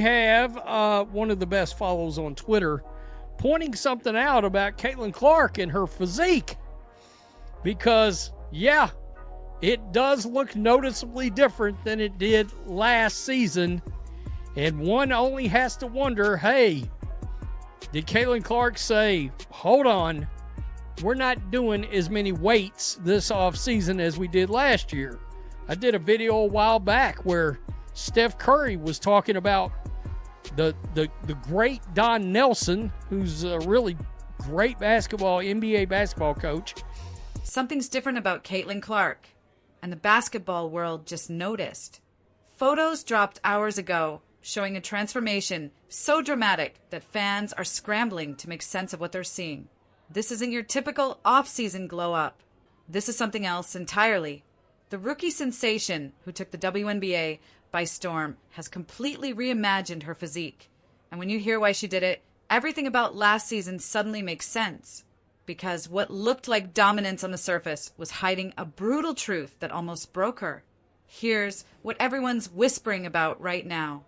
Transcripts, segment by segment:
have one of the best follows on Twitter pointing something out about Caitlin Clark and her physique. Because, yeah, it does look noticeably different than it did last season. And one only has to wonder, hey, did Caitlin Clark say, hold on, we're not doing as many weights this offseason as we did last year? I did a video a while back where Steph Curry was talking about the great Don Nelson, who's a really great NBA basketball coach. Something's different about Caitlin Clark, and the basketball world just noticed. Photos dropped hours ago showing a transformation so dramatic that fans are scrambling to make sense of what they're seeing. This isn't your typical off-season glow-up. This is something else entirely. The rookie sensation who took the WNBA by storm has completely reimagined her physique. And when you hear why she did it, everything about last season suddenly makes sense. Because what looked like dominance on the surface was hiding a brutal truth that almost broke her. Here's what everyone's whispering about right now.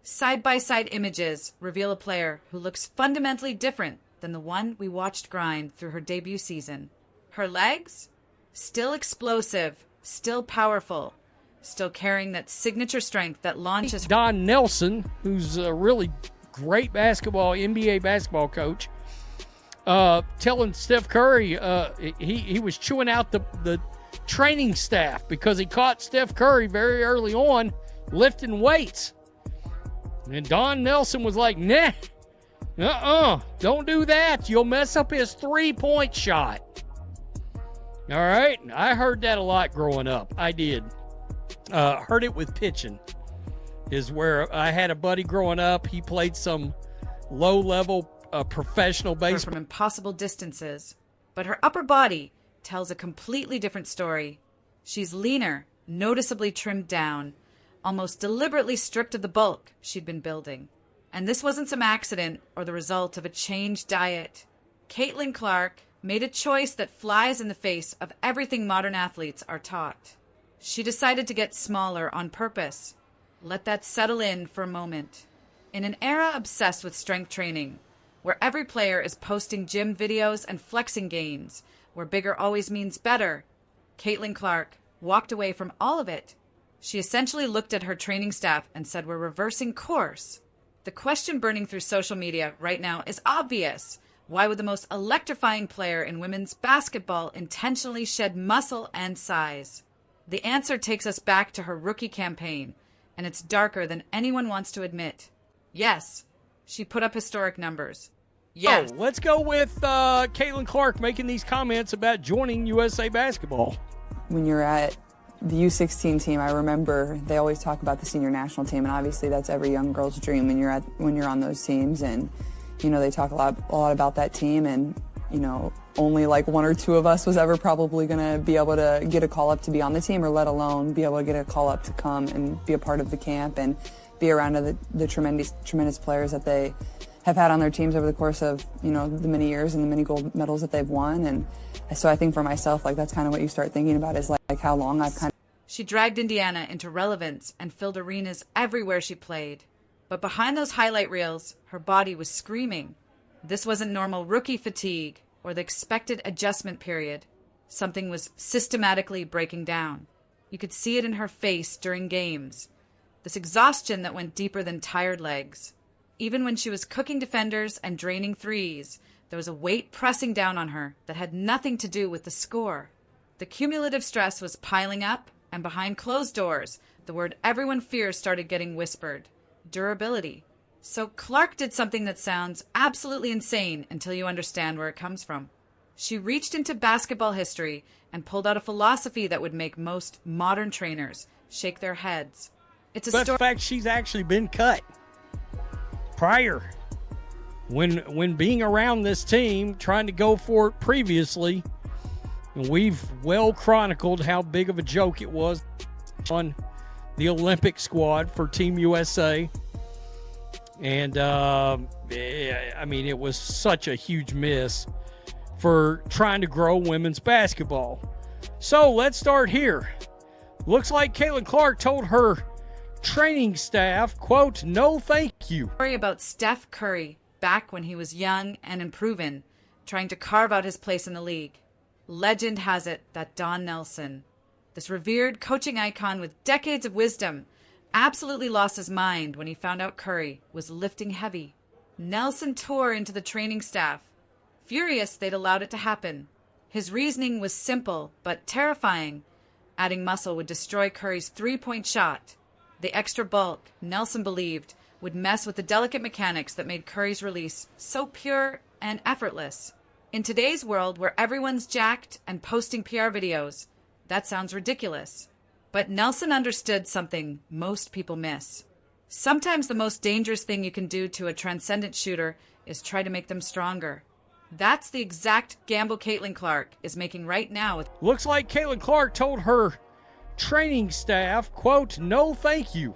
Side-by-side images reveal a player who looks fundamentally different than the one we watched grind through her debut season. Her legs? Still explosive, still powerful, still carrying that signature strength that launches. Don Nelson, who's a really great NBA basketball coach, telling Steph Curry he was chewing out the training staff because he caught Steph Curry very early on lifting weights. And Don Nelson was like, nah, don't do that. You'll mess up his three-point shot. All right, I heard that a lot growing up. I did. Heard it with pitching is where I had a buddy growing up. He played some low-level professional baseball. From impossible distances. But her upper body tells a completely different story. She's leaner, noticeably trimmed down, almost deliberately stripped of the bulk she'd been building. And this wasn't some accident or the result of a changed diet. Caitlin Clark made a choice that flies in the face of everything modern athletes are taught. She decided to get smaller on purpose. Let that settle in for a moment. In an era obsessed with strength training, where every player is posting gym videos and flexing gains, where bigger always means better, Caitlin Clark walked away from all of it. She essentially looked at her training staff and said, we're reversing course. The question burning through social media right now is obvious. Why would the most electrifying player in women's basketball intentionally shed muscle and size? The answer takes us back to her rookie campaign, and it's darker than anyone wants to admit. Yes, she put up historic numbers. Yes. Oh, let's go with Caitlin Clark making these comments about joining USA Basketball. When you're at the U16 team, I remember they always talk about the senior national team, and obviously that's every young girl's dream when you're on those teams. And they talk a lot about that team, and only like one or two of us was ever probably going to be able to get a call up to be on the team, or let alone be able to get a call up to come and be a part of the camp and be around the tremendous players that they have had on their teams over the course of the many years and the many gold medals that they've won. And so I think for myself, like, that's kind of what you start thinking about, is like how long I've kind of. She dragged Indiana into relevance and filled arenas everywhere she played. But behind those highlight reels, her body was screaming. This wasn't normal rookie fatigue or the expected adjustment period. Something was systematically breaking down. You could see it in her face during games. This exhaustion that went deeper than tired legs. Even when she was cooking defenders and draining threes, there was a weight pressing down on her that had nothing to do with the score. The cumulative stress was piling up, and behind closed doors, the word everyone fears started getting whispered. Durability. So Clark did something that sounds absolutely insane until you understand where it comes from. She reached into basketball history and pulled out a philosophy that would make most modern trainers shake their heads. It's a story. In fact, she's actually been cut prior. When being around this team, trying to go for it previously, and we've well chronicled how big of a joke it was on the Olympic squad for Team USA. And, it was such a huge miss for trying to grow women's basketball. So let's start here. Looks like Caitlin Clark told her training staff, quote, "No thank you." Story about Steph Curry back when he was young and unproven, trying to carve out his place in the league. Legend has it that Don Nelson, this revered coaching icon with decades of wisdom, absolutely lost his mind when he found out Curry was lifting heavy. Nelson tore into the training staff, furious they'd allowed it to happen. His reasoning was simple but terrifying. Adding muscle would destroy Curry's three-point shot. The extra bulk, Nelson believed, would mess with the delicate mechanics that made Curry's release so pure and effortless. In today's world where everyone's jacked and posting PR videos, that sounds ridiculous. But Nelson understood something most people miss. Sometimes the most dangerous thing you can do to a transcendent shooter is try to make them stronger. That's the exact gamble Caitlin Clark is making right now. Looks like Caitlin Clark told her training staff, quote, "No thank you."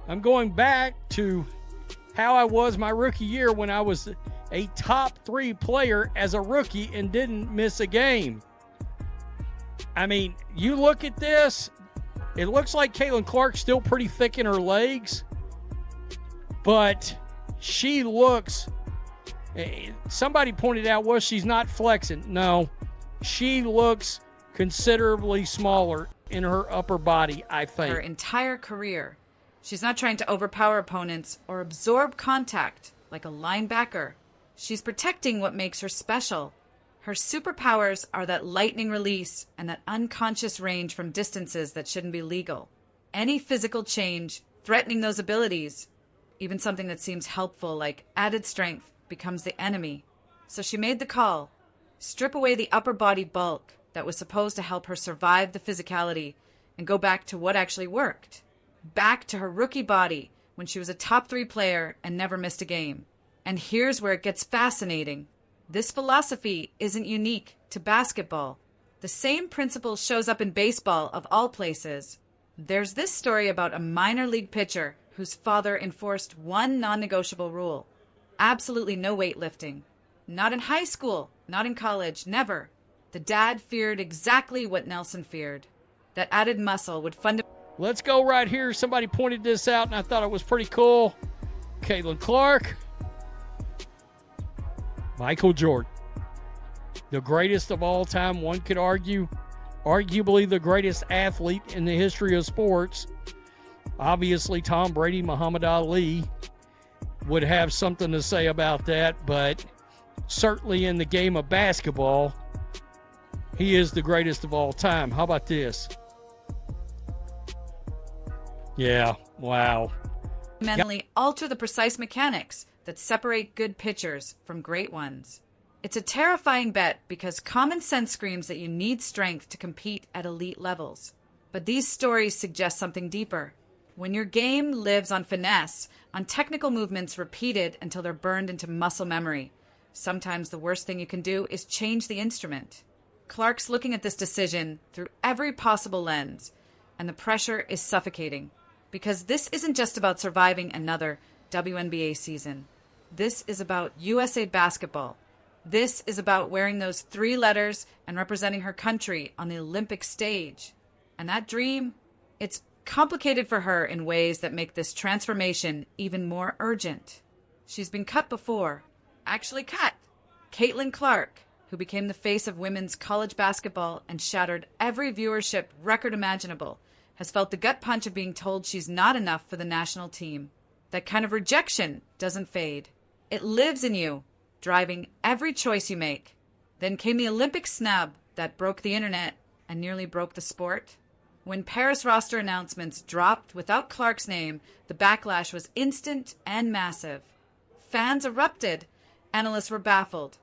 I'm going back to how I was my rookie year when I was a top 3 player as a rookie and didn't miss a game. I mean, you look at this, it looks like Caitlin Clark's still pretty thick in her legs, but she looks, somebody pointed out, well, she's not flexing. No, she looks considerably smaller in her upper body, I think. Her entire career, she's not trying to overpower opponents or absorb contact like a linebacker. She's protecting what makes her special. Her superpowers are that lightning release and that unconscious range from distances that shouldn't be legal. Any physical change threatening those abilities, even something that seems helpful like added strength, becomes the enemy. So she made the call. Strip away the upper body bulk that was supposed to help her survive the physicality and go back to what actually worked. Back to her rookie body when she was a top 3 player and never missed a game. And here's where it gets fascinating. This philosophy isn't unique to basketball. The same principle shows up in baseball of all places. There's this story about a minor league pitcher whose father enforced one non-negotiable rule. Absolutely no weightlifting. Not in high school, not in college, never. The dad feared exactly what Nelson feared. That added muscle would Let's go right here. Somebody pointed this out, and I thought it was pretty cool. Caitlin Clark. Michael Jordan. The greatest of all time, one could argue. Arguably the greatest athlete in the history of sports. Obviously, Tom Brady, Muhammad Ali would have something to say about that, but certainly in the game of basketball, he is the greatest of all time. How about this? Yeah, wow. Fundamentally alter the precise mechanics that separate good pitchers from great ones. It's a terrifying bet because common sense screams that you need strength to compete at elite levels. But these stories suggest something deeper. When your game lives on finesse, on technical movements repeated until they're burned into muscle memory, sometimes the worst thing you can do is change the instrument. Clark's looking at this decision through every possible lens, and the pressure is suffocating. Because this isn't just about surviving another WNBA season. This is about USA basketball. This is about wearing those 3 letters and representing her country on the Olympic stage. And that dream, it's complicated for her in ways that make this transformation even more urgent. She's been cut before. Actually cut. Caitlin Clark, who became the face of women's college basketball and shattered every viewership record imaginable, has felt the gut punch of being told she's not enough for the national team. That kind of rejection doesn't fade. It lives in you, driving every choice you make. Then came the Olympic snub that broke the internet and nearly broke the sport. When Paris roster announcements dropped without Clark's name, the backlash was instant and massive. Fans erupted. Analysts were baffled.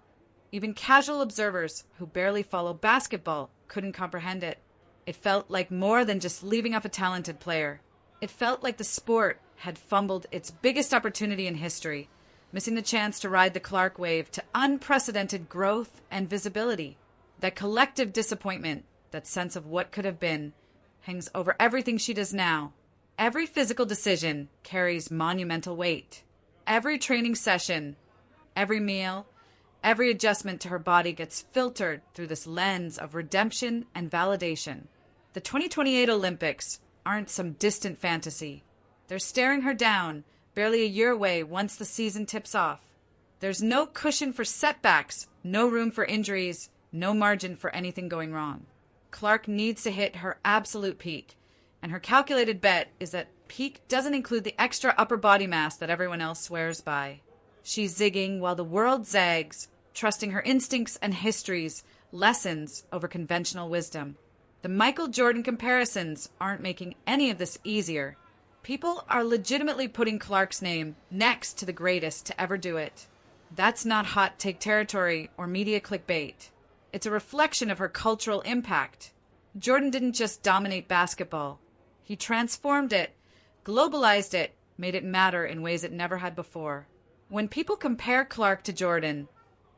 Even casual observers who barely follow basketball couldn't comprehend it. It felt like more than just leaving off a talented player. It felt like the sport had fumbled its biggest opportunity in history, missing the chance to ride the Clark wave to unprecedented growth and visibility. That collective disappointment, that sense of what could have been, hangs over everything she does now. Every physical decision carries monumental weight. Every training session, every meal, every adjustment to her body gets filtered through this lens of redemption and validation. The 2028 Olympics aren't some distant fantasy. They're staring her down, barely a year away once the season tips off. There's no cushion for setbacks, no room for injuries, no margin for anything going wrong. Clark needs to hit her absolute peak, and her calculated bet is that peak doesn't include the extra upper body mass that everyone else swears by. She's zigging while the world zags, trusting her instincts and histories, lessons over conventional wisdom. The Michael Jordan comparisons aren't making any of this easier. People are legitimately putting Clark's name next to the greatest to ever do it. That's not hot take territory or media clickbait. It's a reflection of her cultural impact. Jordan didn't just dominate basketball. He transformed it, globalized it, made it matter in ways it never had before. When people compare Clark to Jordan,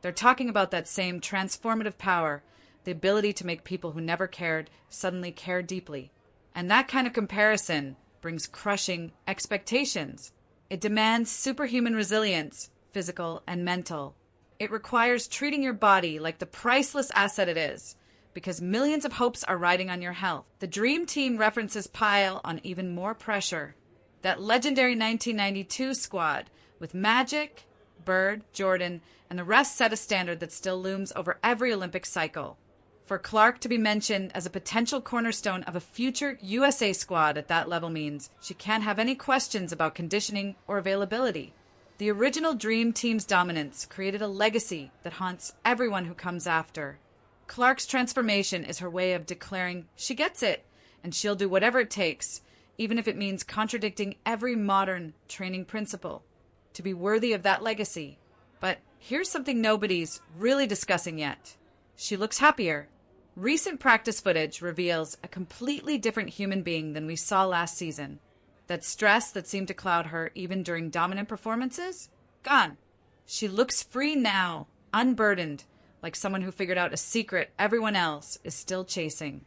they're talking about that same transformative power, the ability to make people who never cared suddenly care deeply. And that kind of comparison brings crushing expectations. It demands superhuman resilience, physical and mental. It requires treating your body like the priceless asset it is, because millions of hopes are riding on your health. The Dream Team references pile on even more pressure. That legendary 1992 squad with Magic, Bird, Jordan, and the rest set a standard that still looms over every Olympic cycle. For Clark to be mentioned as a potential cornerstone of a future USA squad at that level means she can't have any questions about conditioning or availability. The original Dream Team's dominance created a legacy that haunts everyone who comes after. Clark's transformation is her way of declaring she gets it, and she'll do whatever it takes, even if it means contradicting every modern training principle, to be worthy of that legacy. But here's something nobody's really discussing yet. She looks happier. Recent practice footage reveals a completely different human being than we saw last season. That stress that seemed to cloud her even during dominant performances? Gone. She looks free now, unburdened, like someone who figured out a secret everyone else is still chasing.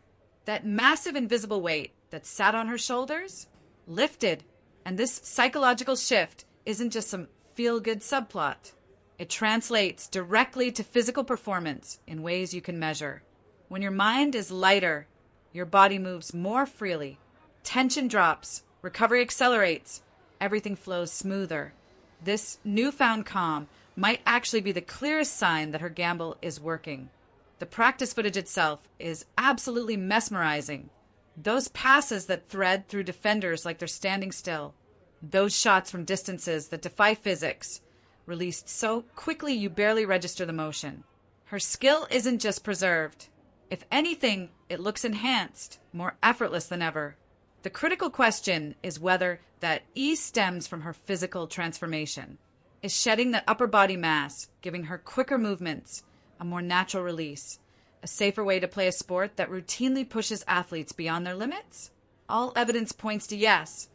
That massive invisible weight that sat on her shoulders? Lifted. And this psychological shift isn't just some feel-good subplot. It translates directly to physical performance in ways you can measure. When your mind is lighter, your body moves more freely. Tension drops, recovery accelerates, everything flows smoother. This newfound calm might actually be the clearest sign that her gamble is working. The practice footage itself is absolutely mesmerizing. Those passes that thread through defenders like they're standing still. Those shots from distances that defy physics, released so quickly you barely register the motion. Her skill isn't just preserved. If anything, it looks enhanced, more effortless than ever. The critical question is whether that ease stems from her physical transformation. Is shedding that upper body mass, giving her quicker movements, a more natural release, a safer way to play a sport that routinely pushes athletes beyond their limits? All evidence points to yes,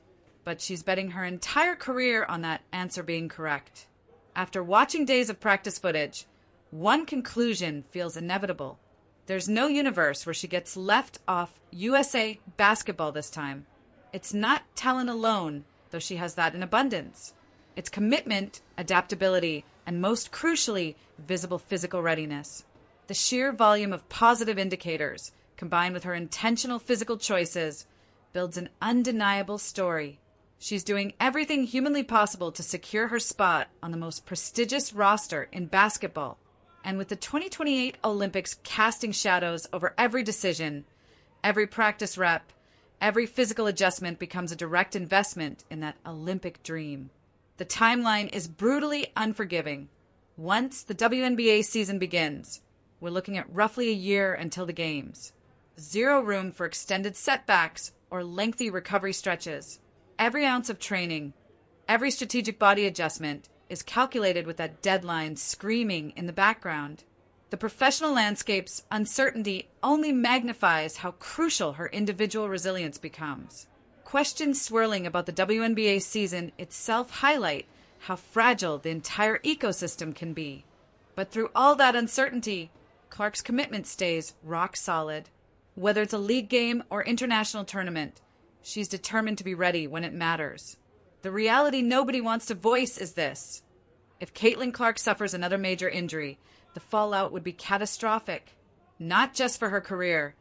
but she's betting her entire career on that answer being correct. After watching days of practice footage, one conclusion feels inevitable. There's no universe where she gets left off USA basketball this time. It's not talent alone, though she has that in abundance. It's commitment, adaptability, and most crucially, visible physical readiness. The sheer volume of positive indicators, combined with her intentional physical choices, builds an undeniable story. She's doing everything humanly possible to secure her spot on the most prestigious roster in basketball. And with the 2028 Olympics casting shadows over every decision, every practice rep, every physical adjustment becomes a direct investment in that Olympic dream. The timeline is brutally unforgiving. Once the WNBA season begins, we're looking at roughly a year until the games. Zero room for extended setbacks or lengthy recovery stretches. Every ounce of training, every strategic body adjustment is calculated with that deadline screaming in the background. The professional landscape's uncertainty only magnifies how crucial her individual resilience becomes. Questions swirling about the WNBA season itself highlight how fragile the entire ecosystem can be. But through all that uncertainty, Clark's commitment stays rock solid. Whether it's a league game or international tournament, she's determined to be ready when it matters. The reality nobody wants to voice is this. If Caitlin Clark suffers another major injury, the fallout would be catastrophic, not just for her career,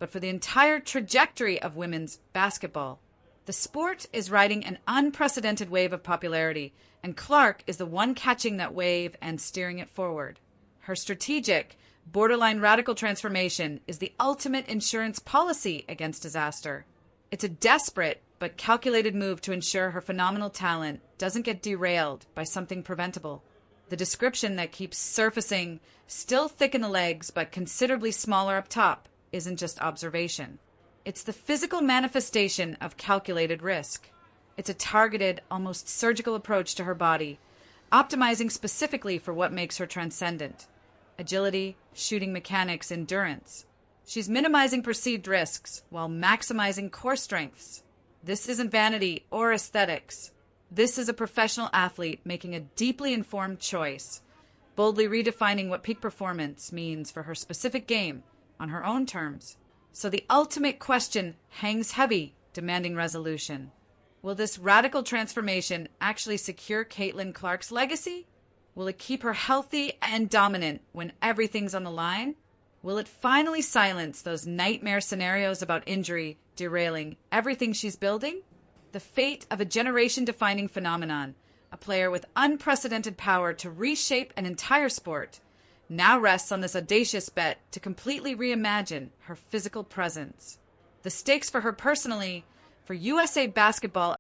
but for the entire trajectory of women's basketball. The sport is riding an unprecedented wave of popularity, and Clark is the one catching that wave and steering it forward. Her strategic, borderline radical transformation is the ultimate insurance policy against disaster. It's a desperate but calculated move to ensure her phenomenal talent doesn't get derailed by something preventable. The description that keeps surfacing, still thick in the legs but considerably smaller up top, isn't just observation. It's the physical manifestation of calculated risk. It's a targeted, almost surgical approach to her body, optimizing specifically for what makes her transcendent: agility, shooting mechanics, endurance. She's minimizing perceived risks while maximizing core strengths. This isn't vanity or aesthetics. This is a professional athlete making a deeply informed choice, boldly redefining what peak performance means for her specific game on her own terms. So the ultimate question hangs heavy, demanding resolution. Will this radical transformation actually secure Caitlin Clark's legacy? Will it keep her healthy and dominant when everything's on the line? Will it finally silence those nightmare scenarios about injury derailing everything she's building? The fate of a generation-defining phenomenon, a player with unprecedented power to reshape an entire sport, now rests on this audacious bet to completely reimagine her physical presence. The stakes for her personally, for USA basketball